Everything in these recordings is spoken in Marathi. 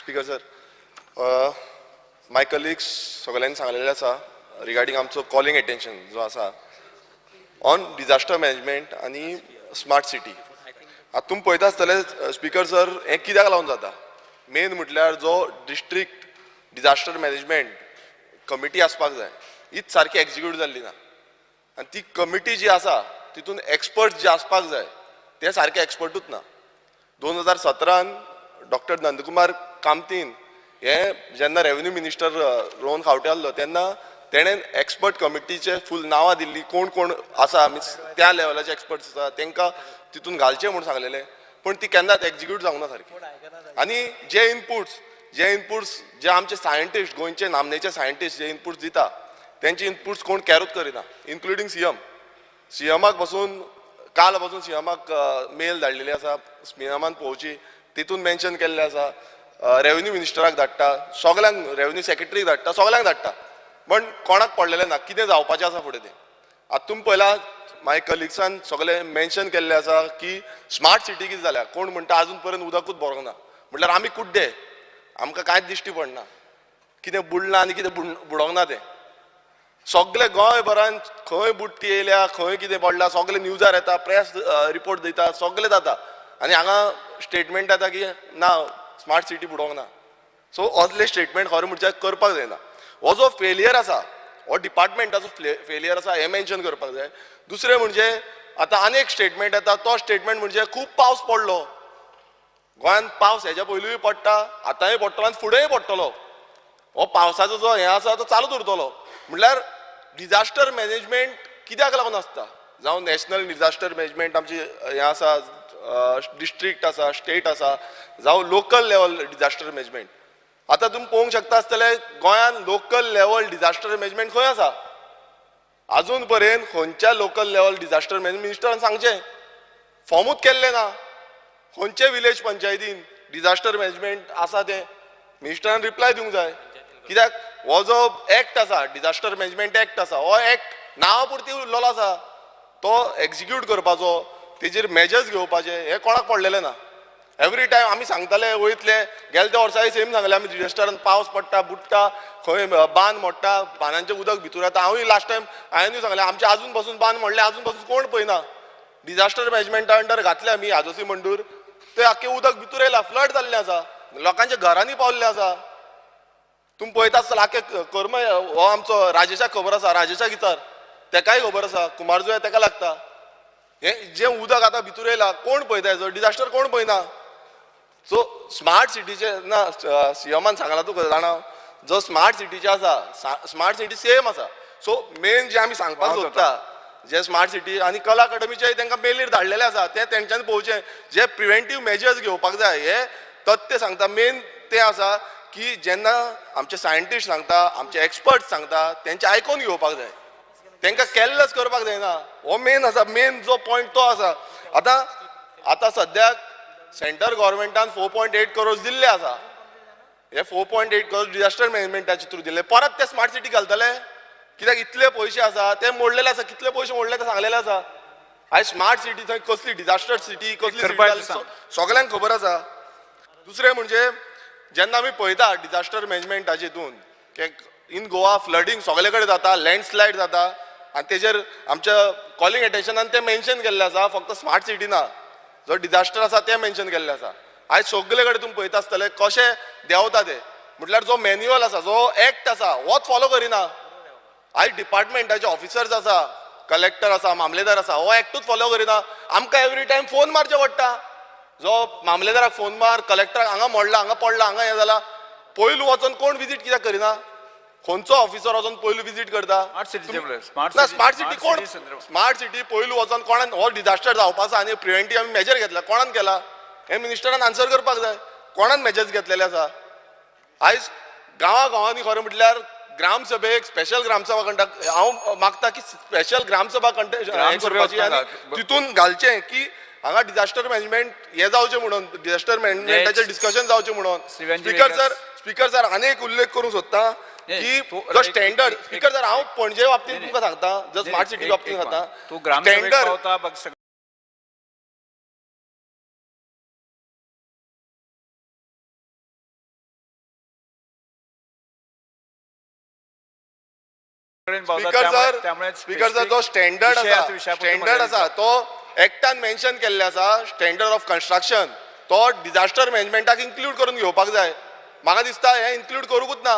स्पीकर सर, माय कलिग्स सगळ्यांनी सांगलेलें आसा रिगार्डिंग आमचो कॉलिंग एटेन्शन जो आसा ऑन डिजास्टर मॅनेजमेंट आनी स्मार्ट सिटी. आतां तुमी पळयता आसतले स्पीकर सर, हें कित्याक लागून जाता? मेन म्हटल्यार जो डिस्ट्रिक्ट डिजास्टर मॅनेजमेंट कमिटी आसपाक जाय हीच सारकी एक्झिक्यूट जाल्ली ना. आनी ती कमिटी जी आसा तितून एक्सपर्ट जे आसपाक जाय ते सारके एक्सपर्टूच ना. 2017 डॉक्टर नंदकुमार कामतीन हे जेन्ना रेव्हेन्यू मिनिस्टर रोहन खावटे आसलो तेन्ना तेणें एक्सपर्ट कमिटीचे फूल नांवां दिल्लीं, कोण कोण आसा मिन्स त्या लेवलाचे एक्सपर्ट्स आसा तांकां तितून घालचें म्हूण सांगलेलें, पूण ती केन्नाच एक्झिक्यूट जावंक ना सारकी. आनी जे इनपुट्स जे आमचे सायंटिस्ट, गोंयचे नामनेचे सायंटिस्ट जे इनपुट्स दिता तेंचे इनपुट्स कोण कॅरूच करिना, इन्क्लुडींग सीएमाक पासून काल पासून सीएमाक मेल धाडलेली आसा, सीएमान पळोवची, तितून मेन्शन केल्लें आसा, रेव्हेन्यू मिनिस्टराक धाडटा, सगळ्यांक रेव्हेन्यू सेक्रेटरीक धाडटा, सगळ्यांक धाडटा, पण कोणाक पडलेलें ना कितें जावपाचें आसा फुडें तें. आतां तुमी पळयला माय कलिग्सान सगळें मेन्शन केल्लें आसा की स्मार्ट सिटी कितें जाल्या, कोण म्हणटा आजून पर्यंत उदकूच भरोंक ना. म्हटल्यार आमी कुड्डे, आमकां कांयच दिश्टी पडना कितें बुडलां आनी कितें बुडोंक ना तें. सगळे गोंयभरान खंय बुडटी येयल्या, खंय कितें पडलां सगळे न्यूजार येता, प्रेस रिपोर्ट दिता, सगळें जाता, आनी हांगा स्टेटमेंट येता की ना स्मार्ट सिटी बुडोंक ना. सो असले स्टेटमेंट खरें म्हणचे करपाक जायना. हो जो फेलियर आसा, हो डिपार्टमेंटाचो फेलियर आसा हें मेन्शन करपाक जाय. दुसरें म्हणजे आतां आनीक स्टेटमेंट येता, तो स्टेटमेंट म्हणजे खूब पावस पडलो गोंयांत. पावस हेच्या पयलींय पडटा, आतांय पडटलो आनी फुडेंय पडटलो. हो पावसाचो जो हें आसा तो चालूच उरतलो. म्हटल्यार डिजास्टर मॅनेजमेंट कित्याक लागून आसता, जावं नॅशनल डिजास्टर मॅनेजमेंट आमची हें आसा, डिस्ट्रिक्ट आसा, स्टेट आसा, जावं लोकल लेवल डिजास्टर मॅनेजमेंट. आतां तुमी पळोवंक शकता आसतले गोंयांत लोकल लेवल डिजास्टर मॅनेजमेंट खंय आसा? आजून पर्यंत खंयच्या लोकल लेवल डिजास्टर मॅनेजमेंट मिनिस्टरान सांगचें फॉर्मूच केल्लें ना. खंयचे विलेज पंचायतीन डिजास्टर मॅनेजमेंट आसा तें मिनिस्टरान रिप्लाय दिवंक जाय. कित्याक हो जो एक्ट आसा, डिजास्टर मॅनेजमेंट एक्ट आसा, हो एक्ट नांवा पुरती उरलेलो आसा. तो एक्झिक्यूट करपाचो, तेजेर मेजर्स घेवपाचे हें कोणाक पडलेलें ना. एवरी टायम आमी सांगताले वयतले, गेल्या त्या वर्साय सेम सांगलें आमी डिजास्टरान पावस पडटा, बुडटा, खंय बांद मोडटा, बांदांचें उदक भितर येता. हांवूय लास्ट टायम हांवेंय सांगलें आमचे आजून पासून बांद मोडले, आजून पासून कोण पळयना. डिजास्टर मॅनेजमेंटा अंडर घातले आमी आजोसी मंडूर, ते आख्खें उदक भितर येयला, फ्लड जाल्लें आसा, लोकांच्या घरांनी पावल्लें आसा. तुमी पळयता आसतले आख्खे कर्म, हो आमचो राजेशाक खबर आसा, राजेशाक विचार, तेकाय खबर आसा, कुमारजुंय तेका लागता. हें जें उदक आतां भितर येयला कोण पळयता, हेजो डिजास्टर कोण पळयना. सो स्मार्ट सिटीचे ना, सीएमान सांगला तुका जाणा, जो स्मार्ट सिटीचे आसा, स्मार्ट सिटी सेम आसा. सो मेन जे आमी सांगपाक सोदता, जे स्मार्ट सिटी आनी कला अकादमीचे तांकां मेलीर धाडलेले आसा, ते तेंच्यांनी पळोवचें, जे प्रिव्हेंटीव मेजर्स घेवपाक जाय हे तथ्य सांगता. मेन तें आसा की जेन्ना आमचे सायंटिस्ट सांगता, आमचे एक्सपर्ट सांगता, तेंचे आयकून घेवपाक जाय, तांकां केल्लंच करपाक जायना. हो मेन आसा, मेन जो पॉयंट तो आसा. आतां सद्याक सेंट्रल गव्हर्मेंटान 4.8 करोड दिल्ले आसा. हे 4.8 करोड डिजास्टर मॅनेजमेंटाचे थ्रू दिल्ले, परत ते स्मार्ट सिटी घालतले कित्याक इतले पयशे आसा ते मोडलेले आसा. कितले पयशे मोडले ते सांगलेले आसा. आयज स्मार्ट सिटी थंय कसली डिजास्टर सिटी कसली सगळ्यांक खबर आसा. दुसरें म्हणजे जेन्ना आमी पळयता डिजास्टर मॅनेजमेंटाचे हितून इन गोवा फ्लडींग सगळे कडेन जाता, लँडस्लायड जाता, आनी तेजेर आमच्या कॉलिंग एटेन्शनान तें मेन्शन केल्लें आसा. फक्त स्मार्ट सिटी ना, जो डिजास्टर आसा तें मेन्शन केल्लें आसा. आयज सगळे कडेन तुमी पळयता आसतले कशें देंवता ते. म्हटल्यार जो मॅन्युअल आसा, जो एक्ट आसा, होच फॉलो करिना. आयज डिपार्टमेंटाचे ऑफिसर्स आसा, कलेक्टर आसा, मामलेदार आसा, हो एक्टूच फॉलो करिना. आमकां एवरी टायम फोन मारचे पडटा. जो मामलेदाराक फोन मार, कलेक्टराक हांगा मोडला, हांगा पडला, हांगा हें जाला. पयलू वचोन कोण विजीट कित्याक करिना? खंयचो ऑफिसर वचोन पयलू विजीट करता? स्मार्ट सिटी कोण? स्मार्ट सिटी पयलू वचोन कोणान हो डिजास्टर जावपा आसा आनी प्रिव्हेंटीव आमी मेजर घेतला, कोणान केला? हे मिनिस्टरान आन्सर करपाक जाय. कोणान मेजर्स घेतलेले आसा? आयज गांवांनी खरें म्हटल्यार ग्रामसभेक स्पेशल ग्रामसभा कंडक्ट, हांव मागता की स्पेशल ग्रामसभा करपाची आनी तितून घालचें की हांगा डिजास्टर मॅनेजमेंट हें जावचें म्हणून, डिजास्टर मॅनेजमेंटाचें डिस्कशन जावचें म्हणून. स्पीकर सर आनी एक उल्लेख करूंक सोदता की जो स्टँडर्ड, स्पीकर सर हांव पणजे बाबतींत तुमकां सांगता, जो स्मार्ट सिटी बाबतींत सांगता, स्टँडर्ड स्पीकर सर जो स्टँडर्ड आसा तो एक्टान मेन्शन केल्ले आसा स्टँडर्ड ऑफ कन्स्ट्रक्शन तो डिजास्टर मॅनेजमेंटाक इन्क्लूड करून घेवपाक जाय. म्हाका दिसता हे इन्क्लूड करूंकूच ना.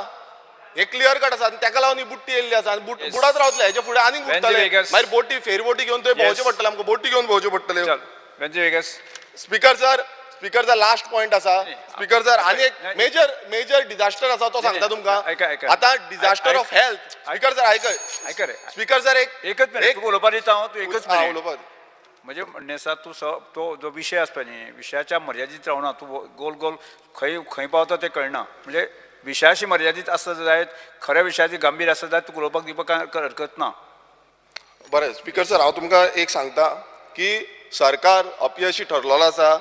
हे क्लियर कट आसा आनी ताका लागून ही बुट्टी येयल्ली आसा आनी बुडत रावतले हेचे फुडें आनीक बुडटले मागीर बोटी फेरबोटी घेवन थंय भोंवचे पडटले आमकां बोटी घेवन भोंवचे पडटले. स्पीकर सर लास्ट पॉइंट आसा स्पीकर सर आनी एक मेजर डिजास्टर आसा तो सांगता तुमकां आतां disaster of health. Speaker sir आयक रे स्पीकर सर एकच मिनिट उलोवपाक दिता हांव तूं एकच मिनिट उलोवपाक म्हणजे म्हणणे आसा तूं तो जो विशय आसता न्ही विशयाच्या मर्यादीत रावना तूं गोल गोल खंय पावता तें कळना. म्हणजे विशयाशी मर्यादीत आसता जायत खऱ्या विशयाची गंभीर आसता जायत तुका उलोवपाक दिवपाक हरकत ना. बरें स्पीकर सर हांव तुमकां एक सांगता की सरकार अपयशी ठरलेलो आसा.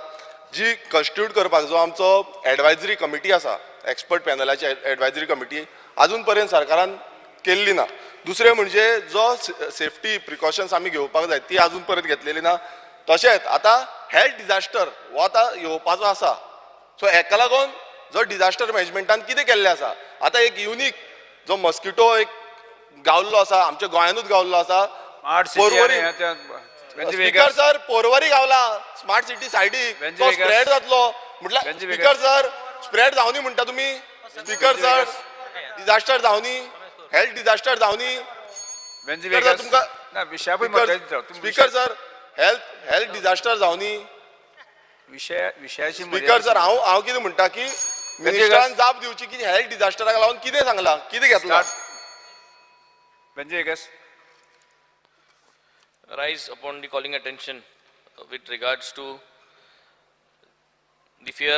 जी कन्स्टिट्यूट करपाक जो आमचो एडवायजरी कमिटी आसा एक्सपर्ट पॅनलाची एडवायजरी कमिटी अजून पर्यंत सरकारान केल्ली ना. दुसरें म्हणजे जो सेफ्टी प्रिकॉशन्स आमी घेवपाक जाय ती अजून पर्यंत घेतलेली ना. तशेंच आतां हेल्थ डिजास्टर हो आतां येवपाचो आसा. सो हेका लागून जो डिजास्टर मॅनेजमेंटान कितें केल्लें आसा आतां एक युनीक जो मस्किटो एक गावल्लो आसा आमच्या गोंयानूच गावल्लो आसा. स्पीकर सर पोरवरी गावला स्मार्ट सिटी सायडीक तो स्प्रेड जातलो म्हटल्यार स्पीकर सर स्प्रेड जावनी म्हणटा तुमी. स्पीकर सर डिजास्टर जावनी हेल्थ डिजास्टर जावनी तुमकां स्पीकर सर हेल्थ डिजास्टर जावनी विशयाची स्पीकर सर हांव कितें म्हणटा की मिनिस्टरान जाप दिवची की हेल्थ डिजास्टराक लागून कितें सांगला कितें घेतला. Rise upon the calling attention with regards to the fear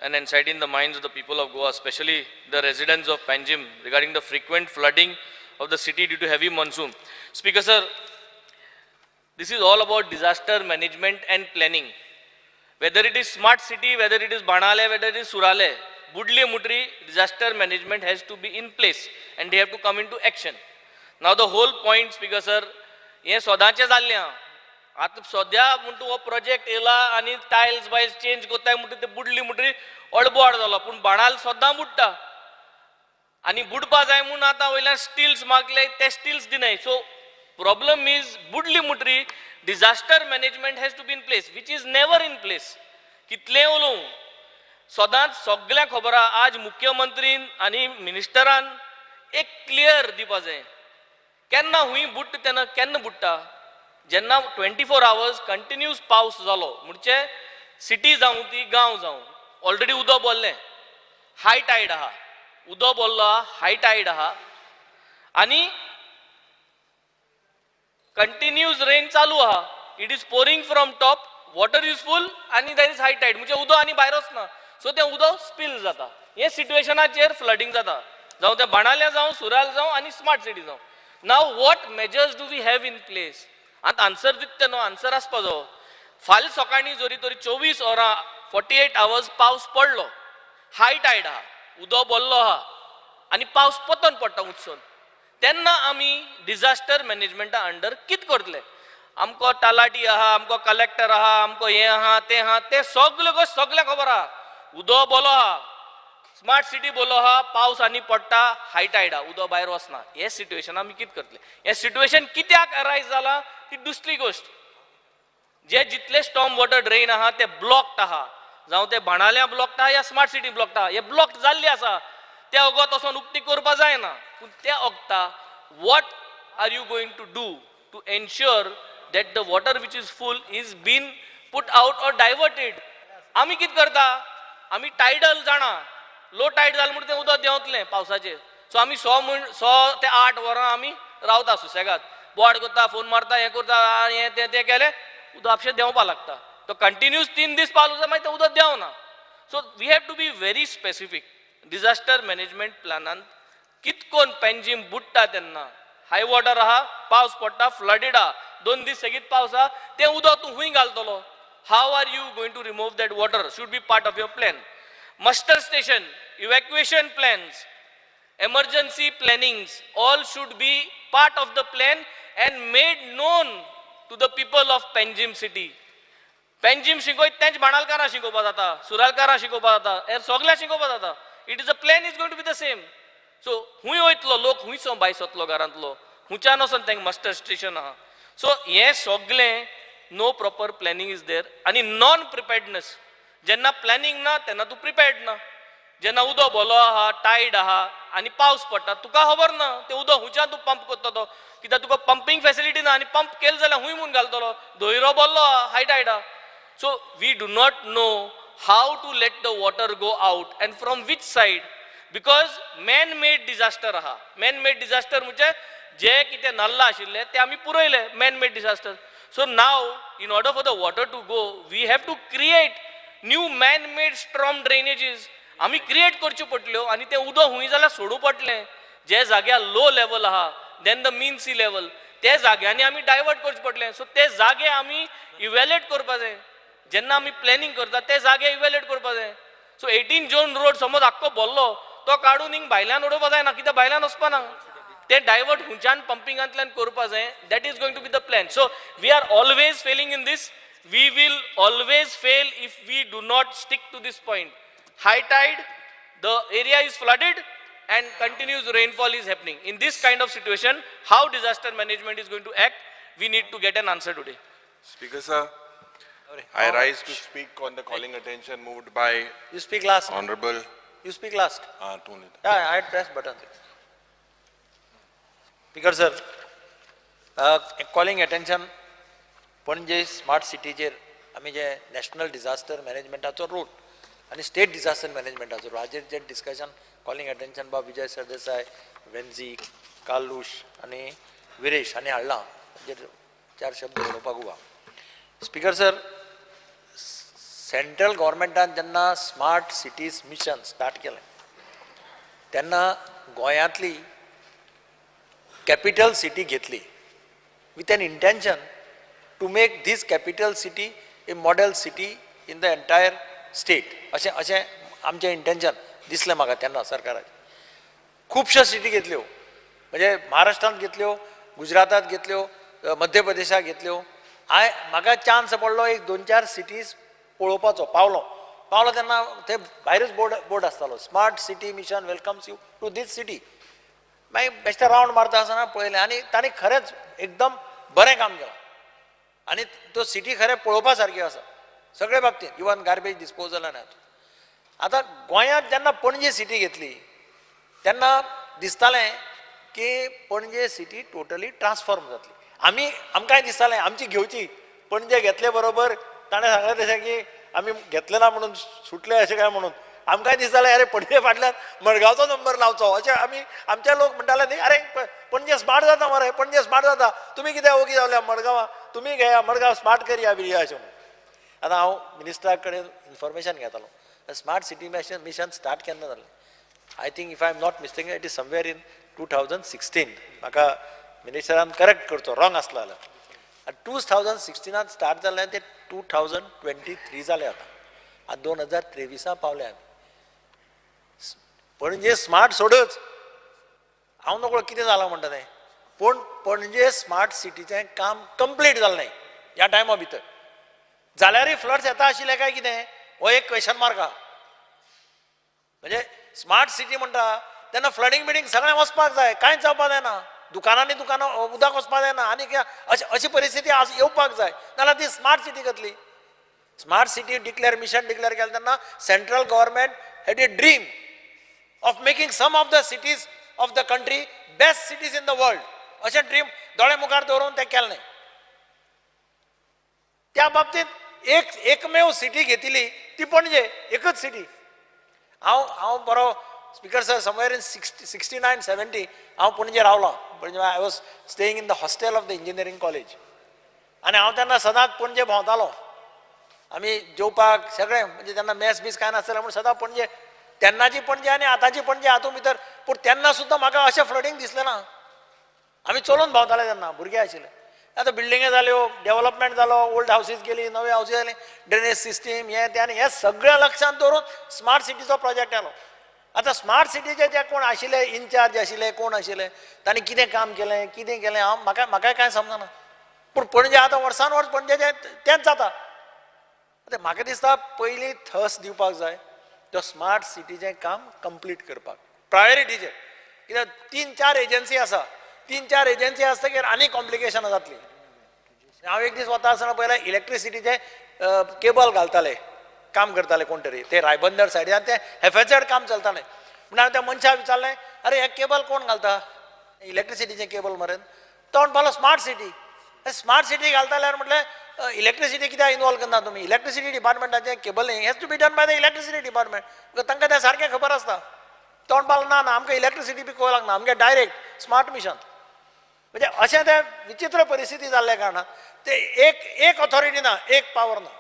and anxiety in the minds of the people of Goa, especially the residents of Panjim, regarding the frequent flooding of the city due to heavy monsoon. Speaker sir, this is all about disaster management and planning. Whether it is smart city, whether it is Banale, whether it is Surale, Budli Mutri, disaster management has to be in place and they have to come into action. Now the whole point, Speaker sir, हे सोदांचे जाल्ले आतां सद्या म्हणटा हो प्रोजेक्ट येयला आनी टायल्स बायल्स चेंज कोत्ताय म्हणटा ते बुडली म्हणटरी अडबोड जालो पूण बाणाल सद्दां बुडटा आनी बुडपा जाय म्हूण आतां वयल्यान स्टिल्स मागले ते स्टिल्स दिनाय. सो प्रॉब्लम इज बुडली म्हणटरी disaster management has to be in place which is never in place. कितलें उलोवं सदांच सगळ्यांक खबर आहा आज मुख्यमंत्रीन आनी मिनिस्टरान एक क्लियर दिवपा जाय केन्ना हुंय बुडटा तेन्ना केन्ना बुडटा जेन्ना 24 hours कंटिन्यूस पावस जालो म्हणजे सिटी जावं ती गांव जावं ऑलरेडी उदक बोल्लें हाय टायड आहा उदक बोल्लो आहा हाय टायड आहा आनी कंटिन्यूस रेन चालू आहा. It is pouring from top water is full आनी दॅट इज हाय टायड म्हणजे उदक आनी भायर वचना. सो तें उदक स्पील जाता. हे सिट्युएशनाचेर फ्लडिंग जाता जावं तें बाणाल्या जावं सुराल जावं आनी स्मार्ट सिटी जावं. Now what measures do we have in place? And answer दिते नो answer आसपाचो. फाल सकाळी जोरी तोरी 24 वरां 48 hours पावस पडलो हाय टायड आहा उदक बोल्लो आहा आनी पावस पतन पडटा उदसून तेन्ना आमी डिजास्टर मॅनेजमेंटा अंडर कित करतले. आमकां तलाटी आहा आमकां कलेक्टर आहा आमकां हें आहा तें सगळ्यो गोश्ट सगळ्यांक खबर आहा. उदक बोलो आहा स्मार्ट सिटी बोलो आहा पावस आनी पडटा हाय टायडा उदक भायर वचना. हे सिट्युएशन आमी कितें करतले. हे सिट्युएशन कित्याक अरायज जाला ती दुसरी गोश्ट जे जितले स्टॉर्म वॉटर ड्रेन आहा ते ब्लॉक्ड आहा जावं ते बाणाल्या ब्लॉक्ड आहा या स्मार्ट सिटी ब्लॉक्ड आहा. हे ब्लॉक्ड जाल्ले आसा ते ओगोत वचोन उक्ती करपा जायना पूण ते ओगता what are you going to do to ensure that the water which is full is been put out or diverted. आमी कितें करता आमी टायडल जाणा लो टायड जालें म्हणून तें उदक देंवतलें पावसाचेर. सो आमी 6 ते 8 वरां आमी रावता सुसेगाद बोवाड करता फोन मारता हें करता हें तें केलें उदक आपशें देंवपा लागता. तो कंटिन्यूस 3 दीस पावलो जाल्यार मागीर तें उदक देंवना. So we have to be very specific disaster management प्लॅनान कितकोन पेंजीम बुडटा तेन्ना हाय वॉटर आहा पावस पडटा फ्लडीड आहा 2 दीस सेगीत पावस आहा तें उदक तूं खूंय घालतलो. How are you going to remove that water should be part of your plan. Muster station, evacuation plans, emergency plannings, all should be part of the plan and made known to the people of Panjim city. Panjim शिकोयत तेंच बाणालकारां शिकोवपा जाता, सुरालकारां शिकोवपा जाता, हेर सगळ्या शिकोवपा जाता. It is a plan is going to be the same. So हुंय वयतलो लोक हुंयसो भायर सरतलो घरांतलो हुंच्यान वचोन तांकां मास्टर स्टेशन आहा सो हें सगळें no proper planning is there आनी नॉन प्रिपेर्डनेस जेन्ना प्लॅनिंग ना तेन्ना तूं प्रिपेर्ड ना जेन्ना उदक भलो आहा टायड आहा आनी पावस पडटा तुका खबर ना तें उदक हुंयच्यान तूं पंप करता तो कित्याक तुका पंपींग फॅसिलिटी ना आनी पंप केलो जाल्यार हूंय म्हूण घालतलो धोयरो भरलो आहा हाय टायड आहा so we do not know how to let the water go out and from which side because man made disaster आहा मॅन मेड डिजास्टर म्हणजे जे कितें नाल्ला आशिल्ले ते आमी पुरयले man made disaster so now in order for the water to go we have to create new man made storm drainages आमी क्रिएट करच्यो पडल्यो आनी तें उदक हूंय जाल्यार सोडू पडलें जे जाग्यार लो लेवल आहा then the mean sea level ते जाग्यांनी आमी डायवर्ट करचें पडलें सो ते जागे आमी इवॅल्युएट करपा जाय जेन्ना आमी प्लॅनिंग करता ते जागे इवॅल्युएट करपा जाय सो 18 जोन रोड समज आख्खो भरलो तो काडून हिंग भायल्यान उडोवपा जायना कित्याक भायल्यान वचपा ना ते डायवर्ट हुंच्यान पंपिंगांतल्यान करपा जाय that is going to be the plan so we are always failing in this we will always fail if we do not stick to this point high tide the area is flooded and continuous rainfall is happening in this kind of situation how disaster management is going to act we need to get an answer today. Speaker sir, I rise to speak on the calling attention moved by You speak last. Honorable You speak last. 2 minutes. Yeah, I had pressed button. Speaker sir, calling attention पणजे स्मार्ट सिटीचेर आमी जे नॅशनल डिजास्टर मॅनेजमेंटाचो रूल आनी स्टेट डिजास्टर मॅनेजमेंटाचो रूल हाजेर जे डिस्कशन कॉलिंग अटेंशन बा विजय सरदेसाय वेन्झी कालूश आनी विरेश हांणी हाडलां हाजेर 4 शब्द उलोवपाक उबा. स्पिकर सर, सेंट्रल गव्हर्मेंटान जेन्ना स्मार्ट सिटीज मिशन स्टार्ट केलें तेन्ना गोंयांतली कॅपिटल सिटी घेतली with an intention to make this capital city a model city in the entire state अशें आमचें इंटेंशन दिसलें म्हाका तेन्ना सरकाराचें. खुबश्यो सिटी घेतल्यो म्हणजे महाराष्ट्रांत घेतल्यो, गुजरातांत घेतल्यो, मध्य प्रदेशाक घेतल्यो. म्हाका चान्स पडलो एक 2-4 सिटीज पळोवपाचो. पावलो तेन्ना थंय भायरच बोर्ड आसतालो smart city mission welcomes you to this city. मागीर बेश्टे रावंड मारता आसतना पळयलें आनी तांणी खरेंच एकदम बरें काम केलां आनी तो सिटी खरें पळोवपा सारक्यो आसा सगळे बाबतींत इवन गार्बेज डिस्पोजल आनी आतां गोंयांत जेन्ना पणजे सिटी घेतली तेन्ना दिसतालें की पणजे सिटी टोटली ट्रान्सफॉर्म जातली. आमकांय दिसतालें आमची घेवची पणजे घेतले बरोबर ताणें सांगलें तशें की आमी घेतले ना म्हणून सुटले अशें काय म्हणून आमकांय दिसतालें अरे पणजे फाटल्यान मडगांवचो नंबर लावचो अशें आमचे लोक म्हणटाले न्ही अरे पणजे स्मार्ट जाता मरे पणजे स्मार्ट जाता तुमी कित्याक ओगी जावल्या मडगांवां तुमी घेया मडगांव स्मार्ट करया बिरया अशें म्हणून. आतां हांव मिनिस्टरा कडेन इन्फॉर्मेशन घेतालो स्मार्ट सिटी मिशन स्टार्ट केन्ना जालें. I think if I am not mistaken it is somewhere in 2016. म्हाका मिनिस्टरान करेक्ट करचो रॉंग आसलो जाल्यार. 2016 स्टार्ट जालें तें 2023 जालें आतां 2023 पावले आमी. पणजे स्मार्ट सोडच हांव नकळो कितें जालां म्हणटा तें पूण पणजे स्मार्ट सिटीचें काम कंप्लीट जालें नाही ह्या टायमा भितर. जाल्यारय फ्लड्स येता आशिल्ले काय कितें हो एक क्वेश्चन मार्क आहा. म्हणजे स्मार्ट सिटी म्हणटा तेन्ना फ्लडिंग बिडींग सगळें वचपाक जाय कांयच जावपाक जायना दुकानांनी उदक वचपाक जायना आनी अशी परिस्थिती येवपाक जाय नाल्यार ती स्मार्ट सिटी जातली. स्मार्ट सिटी मिशन डिक्लेअर केलें तेन्ना central government had a dream of making some of the cities of the country best cities in the world अशें ड्रीम दोळे मुखार दवरून तें केलें. त्या बाबतींत एकमेव सिटी घेतिली ती पणजे एकच सिटी. हांव बरो स्पिकर सर समवेअर इन 69-70 हांव पणजे रावलो. पणजे I was staying in the hostel of the engineering college आनी हांव तेन्ना सदांच पणजे भोंवतालो. आमी जेवपाक सगळें म्हणजे तेन्ना मॅस बीस कांय नासलें म्हूण सदां पणजे तेन्नाची पणजे आनी आतांची पणजे हातूंत भितर पूण तेन्ना सुद्दां म्हाका अशें फ्लडिंग दिसलें ना. आमी चलून भोंवताले तेन्ना भुरगे आशिल्ले. आतां बिल्डिंगे जाल्यो डेव्हलपमेंट जालो ओल्ड हावसीस गेली नवे हावसीस जाले ड्रेनेज सिस्टीम हें तें आनी हें सगळें लक्षांत दवरून स्मार्ट सिटीचो प्रोजेक्ट आयलो. आतां स्मार्ट सिटीचे जे कोण आशिल्ले इनचार्ज आशिल्ले कोण आशिल्ले तांणी कितें काम केलें कितें केलें म्हाकाय कांय समजना. पूण पणजे आतां वर्सान वर्स पणजे तेंच जाता. आतां म्हाका दिसता पयलीं थस दिवपाक जाय तो स्मार्ट सिटीचें काम कंप्लीट करपाक प्रायोरिटीचेर. कित्याक 3-4 एजन्सी आसा 3-4 एजन्सी आसतकीर आनी कॉम्प्लिकेशनां जातली. हांव एक दीस वता आसतना पळयलें इलेक्ट्रिसिटीचे केबल घालताले, काम करताले कोण तरी, ते रायबंदर सायडीन ते हेफेझेड काम चलतालें. म्हणून हांवें त्या मनशाक विचारलें, अरे हे केबल कोण घालता, इलेक्ट्रिसिटीचे केबल मरे? तो म्हणपालो स्मार्ट सिटी. स्मार्ट सिटी घालताल्यार म्हटलें इलेक्ट्रिसिटी कित्याक इनवॉल्व करना तुमी? इलेक्ट्रिसिटी डिपार्टमेंटाचें cabling has to be done by the electricity department. तांकां तें सारकें खबर आसता. तो म्हणपालो ना ना आमकां इलेक्ट्रिसिटी बी कळूंक लागना, आमगे डायरेक्ट स्मार्ट मिशन. म्हणजे अशें तें विचित्र परिस्थिती जाल्ल्या कारणान ते एक ऑथॉरिटी ना, एक पावर ना.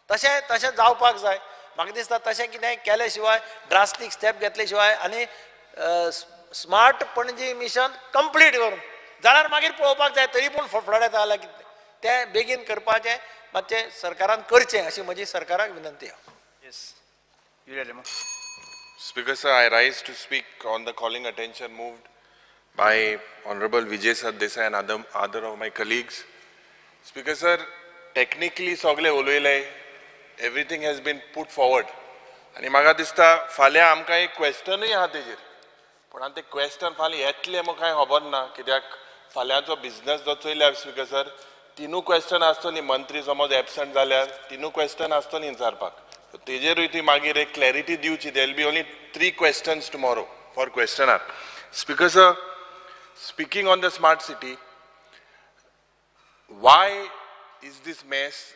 तशें जावपाक जाय. म्हाका दिसता तशें कितें केले शिवाय, ड्रास्टीक स्टेप घेतले शिवाय आनी स्मार्ट पणजी मिशन कंप्लीट करून जाल्यार मागीर पळोवपाक जाय. तरी पूण फडफड येता जाल्यार कितें तें बेगीन करपाचें मातशें सरकारान करचें अशी म्हजी सरकाराक विनंती आहा. Yes urea. Speaker sir, I rise to speak on the calling attention moved by Honorable Vijay Sardesai and other of my colleagues. Speaker sir, technically sogle उलयले, everything has been put forward. आणि म्हाका दिसता फाल्यां आमकां एक क्वेश्चनूय आहा तेजेर. पूण आतां तें क्वेश्चन फाल्यां येतलें म्हाका कांय खबर ना, कित्याक फाल्यांचो बिझनस जो चयल्यार स्पीकर सर, तिनूय क्वेश्चन आसतो न्ही, मंत्री समज एबसंट जाल्यार तिनूय क्वेश्चन आसतो न्ही विचारपाक. तेजेरूय ती मागीर एक क्लॅरिटी दिवची. There will be only 3 questions tomorrow for questioner. Speaker sir, speaking on the smart city, why is this mess?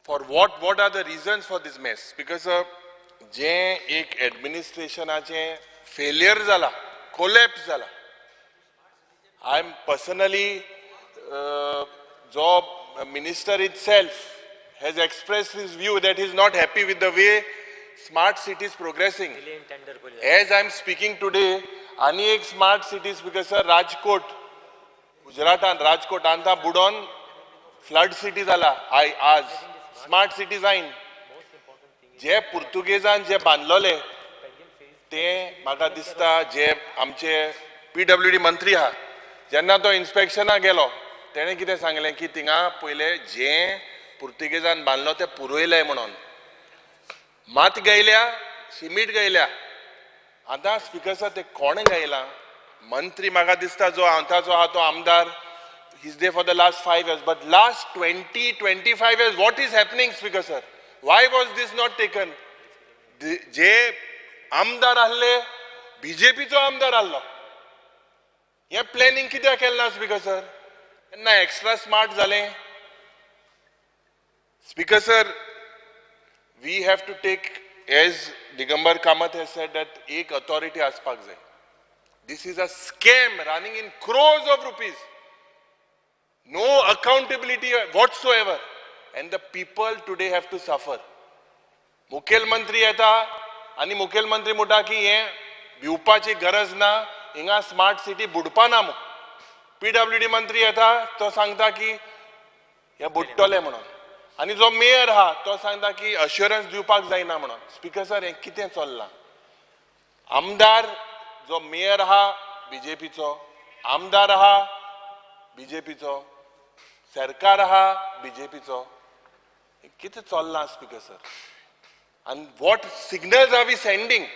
For what are the reasons for this mess? Because जे एक administrationचे failure जाला, collapse जाला. I am personally, जो minister itself has expressed his view that he is not happy with the way smart city is progressing. As I am speaking today, आणि एक smart city speaker sir, Rajkot, Gujarat Rajkot आंता बुडोन flood city जाला. आज स्मार्ट सिटी जायन. जे पुर्तुगेजान जे बांदलोले ते म्हाका दिसता जे आमचे PWD मंत्री आहा, जेन्ना तो इन्स्पेक्शनाक गेलो तेणें कितें सांगलें की थिंगा पयले जे पुर्तुगेजान बांदलो ते पुरोयले म्हणून. मात गायल्या, सिमीट गायल्या. आतां स्पीकर सर ते कोणें गायलां? मंत्री म्हाका दिसता जो आतांचो आहा तो आमदार, he's there for the last 5 years, but last 20-25 years, what is happening, Speaker sir? Why was this not taken? जे आमदार आहले, BJPचो आमदार आहलो. हे प्लॅनिंग कित्याक केलें ना स्पीकर सर? केन्ना एक्स्ट्रा स्मार्ट जालें? Speaker sir, we have to take, as Digambar Kamath has said, that एक authority आसपाक जाय. This is a scam running in crores of rupees. No accountability whatsoever, and the people today have to suffer. मुखेलमंत्री येता आणि मुखेलमंत्री म्हणटा की हे भिवपाची गरज ना, हिंगा स्मार्ट सिटी बुडपाना म्हणून. PWD मंत्री येता तो सांगता की हे बुडटले म्हणून, आणि जो मेयर आहा तो सांगता की अश्युरन्स दिवपाक जायना म्हणून. स्पीकर सर हे कितें चल्लां? आमदार जो मेयर आहा BJPचो, आमदार आहा BJPचो, सरकार आहा BJPचो, कितें चल्लां speaker sir? And what signals are we sending?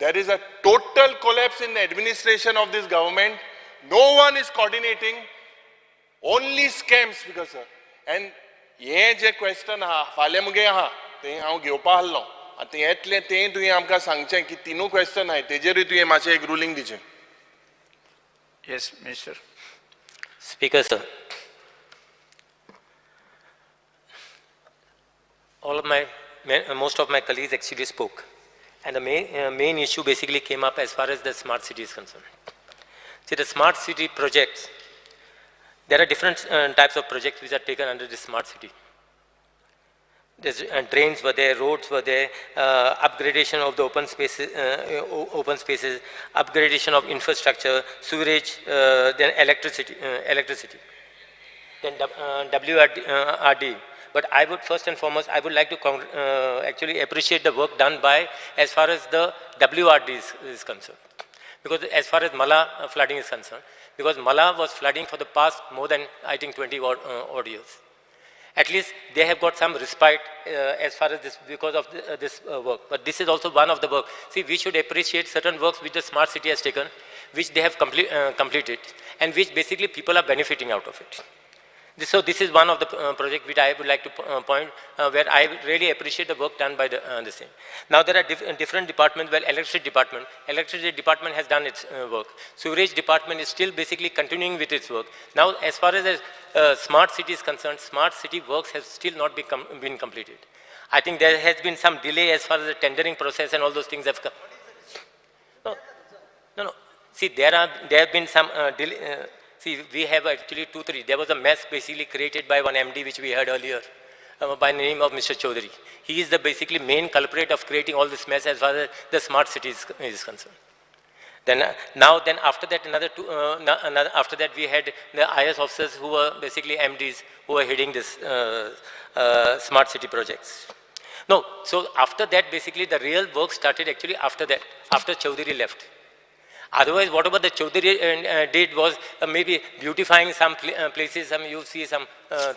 There is a total collapse in the administration of this government. No one is coordinating. Only scams, Speaker sir. And हे जे क्वेश्चन आहा फाल्यां मुगे आहा ते हांव घेवपा आहलो. आतां येतलें तें तुवें आमकां सांगचें की तिनूय क्वेश्चन आहाय तेजेरूय तुवें मातशें एक रुलींग दिचें. Yes minister. Speaker sir, most of my colleagues actually spoke, and the main issue basically came up as far as the smart city is concerned. See, the smart city projects, there are different types of projects which are taken under the smart city. There's drains were there, roads were there, upgradation of the open spaces, upgradation of infrastructure, sewerage, then electricity, then WRD. But I would first and foremost, I would like to actually appreciate the work done by, as far as the WRD is concerned. Because as far as Mala flooding is concerned, because Mala was flooding for the past more than, I think, 20 odd years. At least they have got some respite as far as this, because of this work. But this is also one of the work. See, we should appreciate certain works which the smart city has taken. which they have completed, and which basically people are benefiting out of it. So this is one of the project which I would like to point, where I really appreciate the work done by the same. Now there are different departments. Well, electricity department has done its work. Sewerage department is still basically continuing with its work. Now, as far as smart city is concerned, smart city works have still not been completed. I think there has been some delay as far as the tendering process and all those things have come. No. See, there have been some delay. See, we have actually 2-3. There was a mess basically created by one MD, which we heard earlier, by the name of Mr. Chaudhary. He is the basically main culprit of creating all this mess as far as the smart cities is concerned. Then after that, after that we had the IS officers who were basically MDs who were heading this smart city projects. No, so after that, basically the real work started actually after that, after Chaudhary left. Otherwise, whatever the Chaudhary did was maybe beautifying some places, you see some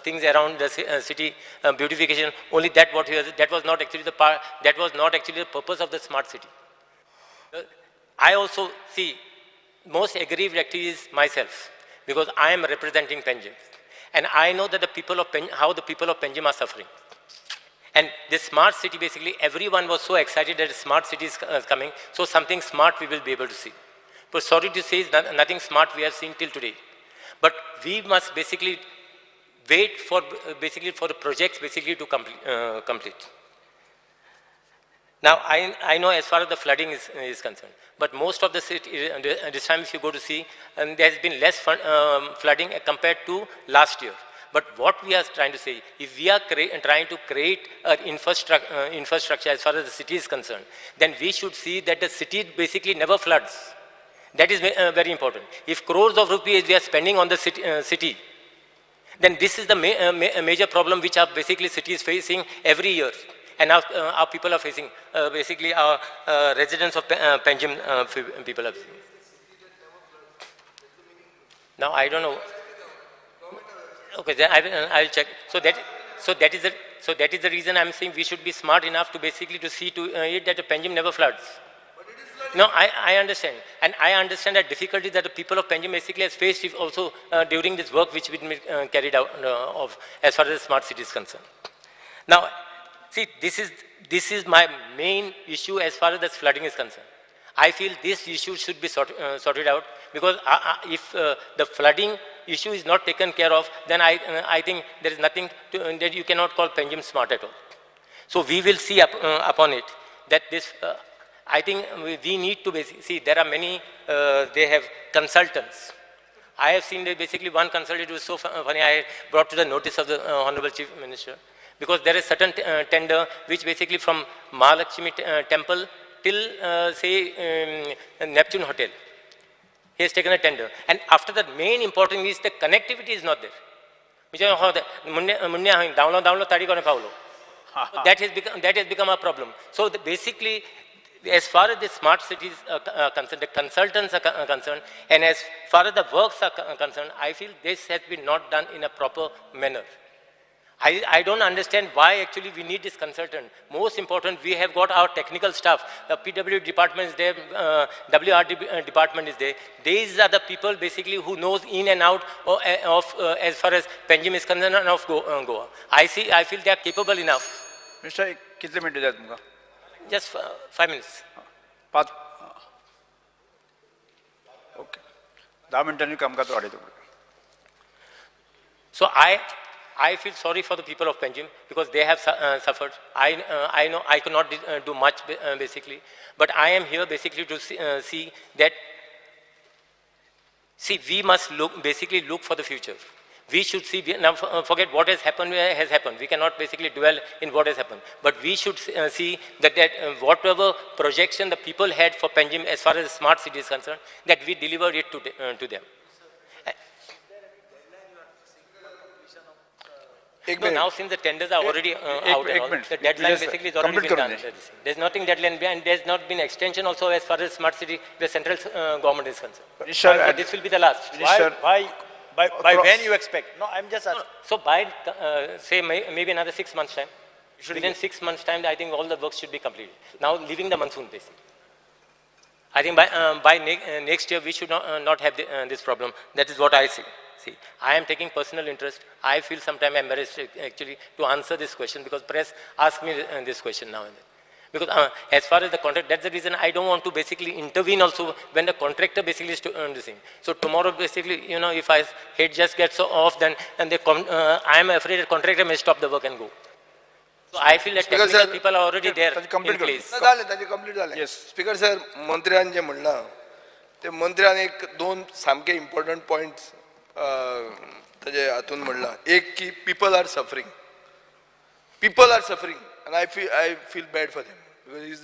things around the city, beautification. Only that that was not actually the purpose of the smart city. I also see most aggrieved actually is myself, because I am representing Panjim, and I know that how the people of Panjim are suffering. And this smart city, basically, everyone was so excited that a smart city is coming, so something smart we will be able to see. But sorry to say, nothing smart we have seen till today. But we must basically wait for the projects basically to complete. Now, I know as far as the flooding is concerned, but most of the city, this time if you go to see, there has been less flooding compared to last year. But what we are trying to say, if we are trying to create an infrastructure as far as the city is concerned, then we should see that the city basically never floods. That is very important. If crores of rupees we are spending on the city, then this is the major problem which our basically city is facing every year. And our people are facing, basically our residents of Panjim people are facing. Now, I don't know. Okay, then I'll check. So that is the reason I'm saying we should be smart enough to basically to see to it that the Panjim never floods. No, I understand. And I understand that difficulty that the people of Panjim basically has faced also during this work which we carried out as far as the smart city is concerned. Now, see, this is my main issue as far as the flooding is concerned. I feel this issue should be sorted out, because if the flooding issue is not taken care of, then I think there is nothing that you cannot call Panjim smart at all. So we will see upon it that this, I think we need to basically see, there are many, they have consultants. I have seen basically one consultant who was so funny, I brought to the notice of the Honorable Chief Minister, because there is certain tender which basically from Mahalakshmi temple till say Neptune Hotel. He has taken a tender. And after that, main important is the connectivity is not there. That has become a problem. So basically, as far as the smart cities are concerned, the consultants are concerned, and as far as the works are concerned, I feel this has been not done in a proper manner. I don't understand why actually we need this consultant. Most important, we have got our technical staff. The PW department is there, WRD department is there. These are the people basically who knows in and out of as far as Panjim is concerned and of Goa. I feel they are capable enough. Mr. कितने मिनट जाते तुमका? Just 5 minutes. 5. Okay. 10 मिनिटांनी काम का तो आड़े तो. So I feel sorry for the people of Panjim, because they have suffered. I know I cannot do much basically, but I am here basically to see that. See, we must basically look for the future. We should see, now forget what has happened. We cannot basically dwell in what has happened, but we should see that whatever projection the people had for Panjim as far as the smart city is concerned, that we delivered it to them. No, now since the tenders are already out, the deadline basically is already been done. There's nothing deadline, and there's not been extension also as far as smart city, the central government is concerned. This will be the last. By when you expect? No, I'm just asking. So by, say, maybe another 6 months' time. Within 6 months' time, I think all the works should be completed. Now, leaving the monsoon, basically. I think by next year we should not have this problem. That is what I see. See, I am taking personal interest. I feel sometimes embarrassed actually to answer this question because press ask me this question now and then. Because as far as the contract, that's the reason I don't want to basically intervene also when the contractor basically is the same. So tomorrow basically, you know, if I head just gets off, then and they I am afraid the contractor may stop the work and go. So I feel that Speaker technical sir, people are already there complete in place. झाले ताजे कंप्लीट झाले Yes. स्पीकर सर मंत्र्यान जे म्हणला ते मंत्र्यान एक दोन सामके इम्पॉर्टंट पॉइंट्स ताजे हातून म्हणला एक की people are suffering and I feel bad for them because is